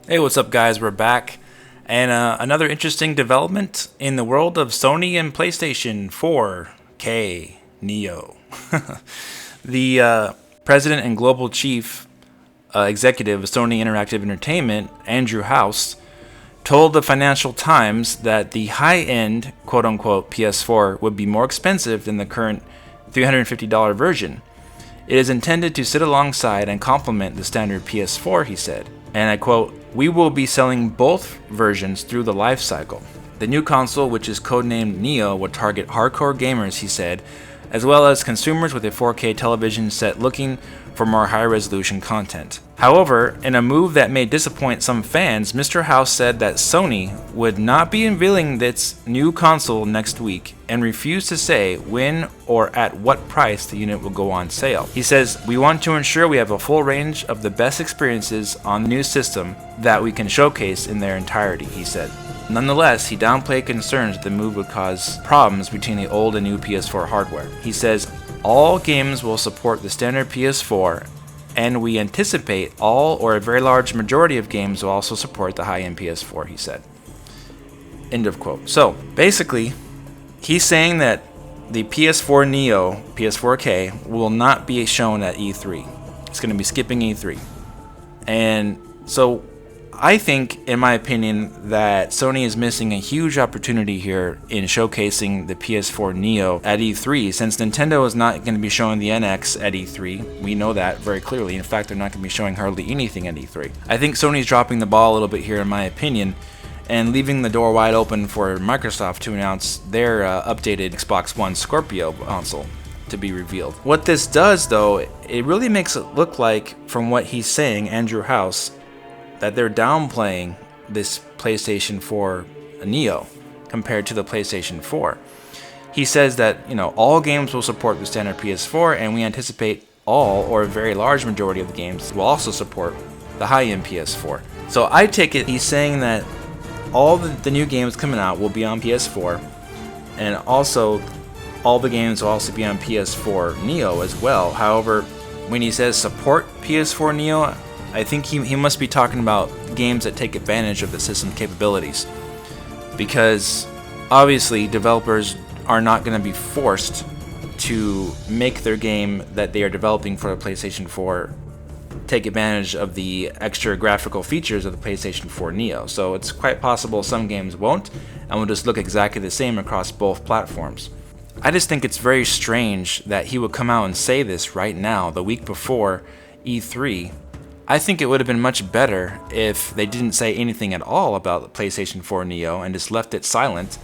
Hey, what's up, guys? We're back. And another interesting development in the world of Sony and PlayStation 4K Neo. The president and global chief executive of Sony Interactive Entertainment, Andrew House, told the Financial Times that the high-end, quote-unquote, PS4 would be more expensive than the current $350 version. It is intended to sit alongside and complement the standard PS4, he said. And I quote, "We will be selling both versions through the life cycle. The new console, which is codenamed Neo, will target hardcore gamers," he said, as well as consumers with a 4K television set looking for more high-resolution content. However, in a move that may disappoint some fans, Mr. House said that Sony would not be unveiling its new console next week and refused to say when or at what price the unit will go on sale. He says, "We want to ensure we have a full range of the best experiences on the new system that we can showcase in their entirety," he said. Nonetheless, he downplayed concerns that the move would cause problems between the old and new PS4 hardware. He says, "All games will support the standard PS4, and we anticipate all or a very large majority of games will also support the high-end PS4, he said. End of quote. So, basically, he's saying that the PS4 Neo, PS4K, will not be shown at E3. It's going to be skipping E3. And so, I think, in my opinion, that Sony is missing a huge opportunity here in showcasing the PS4 Neo at E3, since Nintendo is not going to be showing the NX at E3. We know that very clearly. In fact, they're not going to be showing hardly anything at E3. I think Sony's dropping the ball a little bit here, in my opinion, and leaving the door wide open for Microsoft to announce their updated Xbox One Scorpio console to be revealed. What this does, though, it really makes it look like, from what he's saying, Andrew House, that they're downplaying this PlayStation 4 Neo compared to the PlayStation 4. He says that, all games will support the standard PS4, and we anticipate all or a very large majority of the games will also support the high-end PS4. So I take it he's saying that all the new games coming out will be on PS4, and also all the games will also be on PS4 Neo as well. However, when he says support PS4 Neo, I think he must be talking about games that take advantage of the system capabilities, because obviously developers are not going to be forced to make their game that they are developing for the PlayStation 4 take advantage of the extra graphical features of the PlayStation 4 Neo. So it's quite possible some games won't, and will just look exactly the same across both platforms. I just think it's very strange that he would come out and say this right now, the week before E3. I think it would have been much better if they didn't say anything at all about the PlayStation 4 Neo and just left it silent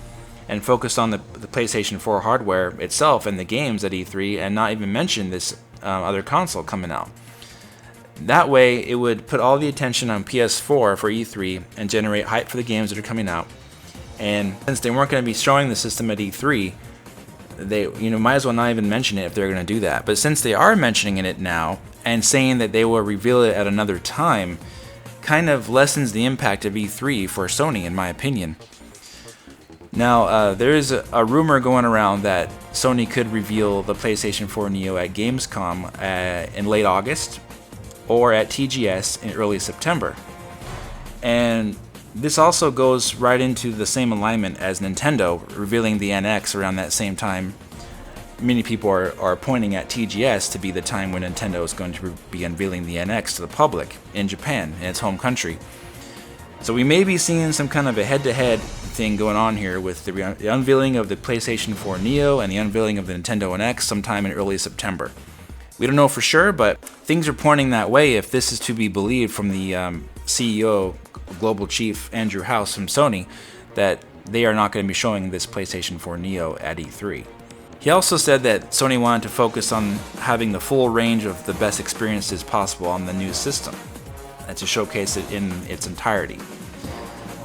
and focused on the PlayStation 4 hardware itself and the games at E3, and not even mention this other console coming out. That way, it would put all the attention on PS4 for E3 and generate hype for the games that are coming out. And since they weren't going to be showing the system at E3, they might as well not even mention it if they're going to do that. But since they are mentioning it now and saying that they will reveal it at another time, kind of lessens the impact of E3 for Sony, in my opinion. Now, there is a rumor going around that Sony could reveal the PlayStation 4 Neo at Gamescom in late August or at TGS in early September. And this also goes right into the same alignment as Nintendo revealing the NX around that same time. Many people are pointing at TGS to be the time when Nintendo is going to be unveiling the NX to the public in Japan, in its home country. So we may be seeing some kind of a head-to-head thing going on here with the unveiling of the PlayStation 4 Neo and the unveiling of the Nintendo NX sometime in early September. We don't know for sure, but things are pointing that way if this is to be believed from the CEO, Global Chief Andrew House from Sony, that they are not going to be showing this PlayStation 4 Neo at E3. He also said that Sony wanted to focus on having the full range of the best experiences possible on the new system, and to showcase it in its entirety.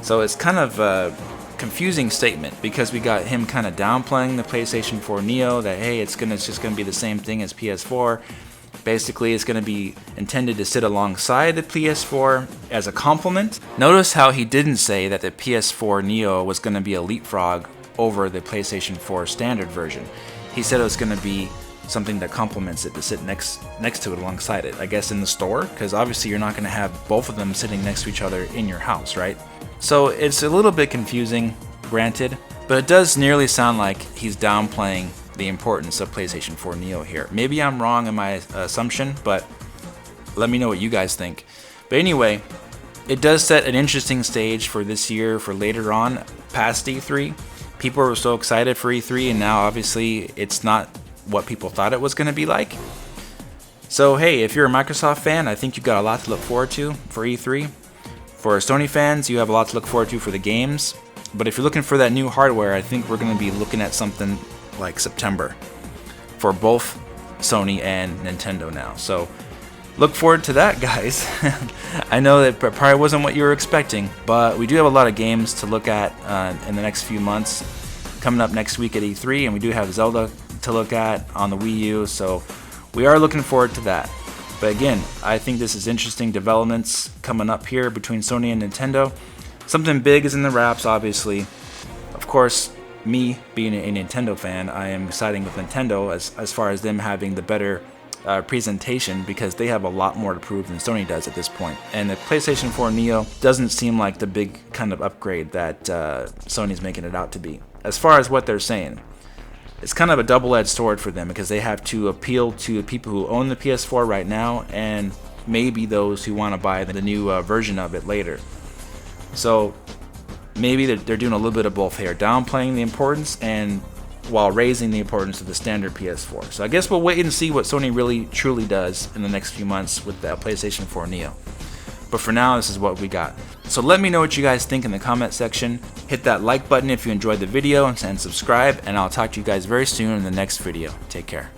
So it's kind of a confusing statement, because we got him kind of downplaying the PlayStation 4 Neo, that hey, it's just going to be the same thing as PS4. Basically, it's going to be intended to sit alongside the PS4 as a complement. Notice how he didn't say that the PS4 Neo was going to be a leapfrog over the PlayStation 4 standard version. He said it was going to be something that complements it to sit next to it alongside it. I guess in the store, because obviously you're not going to have both of them sitting next to each other in your house, right? So it's a little bit confusing, granted, but it does nearly sound like he's downplaying the importance of PlayStation 4 Neo here. Maybe I'm wrong in my assumption, but let me know what you guys think. But anyway, it does set an interesting stage for this year, for later on, past E3. People were so excited for E3, and now obviously it's not what people thought it was going to be like. So hey, if you're a Microsoft fan, I think you've got a lot to look forward to for E3. For Sony fans, you have a lot to look forward to for the games. But if you're looking for that new hardware, I think we're going to be looking at something like September for both Sony and Nintendo now. So look forward to that, guys. I know that probably wasn't what you were expecting, but we do have a lot of games to look at in the next few months. Coming up next week at E3, and we do have Zelda to look at on the Wii U, so we are looking forward to that. But again, I think this is interesting developments coming up here between Sony and Nintendo. Something big is in the wraps, obviously. Of course, me being a Nintendo fan, I am siding with Nintendo as far as them having the better presentation, because they have a lot more to prove than Sony does at this point. And the PlayStation 4 Neo doesn't seem like the big kind of upgrade that Sony's making it out to be. As far as what they're saying, it's kind of a double-edged sword for them, because they have to appeal to people who own the PS4 right now and maybe those who want to buy the new version of it later. So maybe they're doing a little bit of both here, downplaying the importance and while raising the importance of the standard PS4. So I guess we'll wait and see what Sony really truly does in the next few months with that PlayStation 4 Neo. But for now, this is what we got. So let me know what you guys think in the comment section. Hit that like button if you enjoyed the video and subscribe, and I'll talk to you guys very soon in the next video. Take care.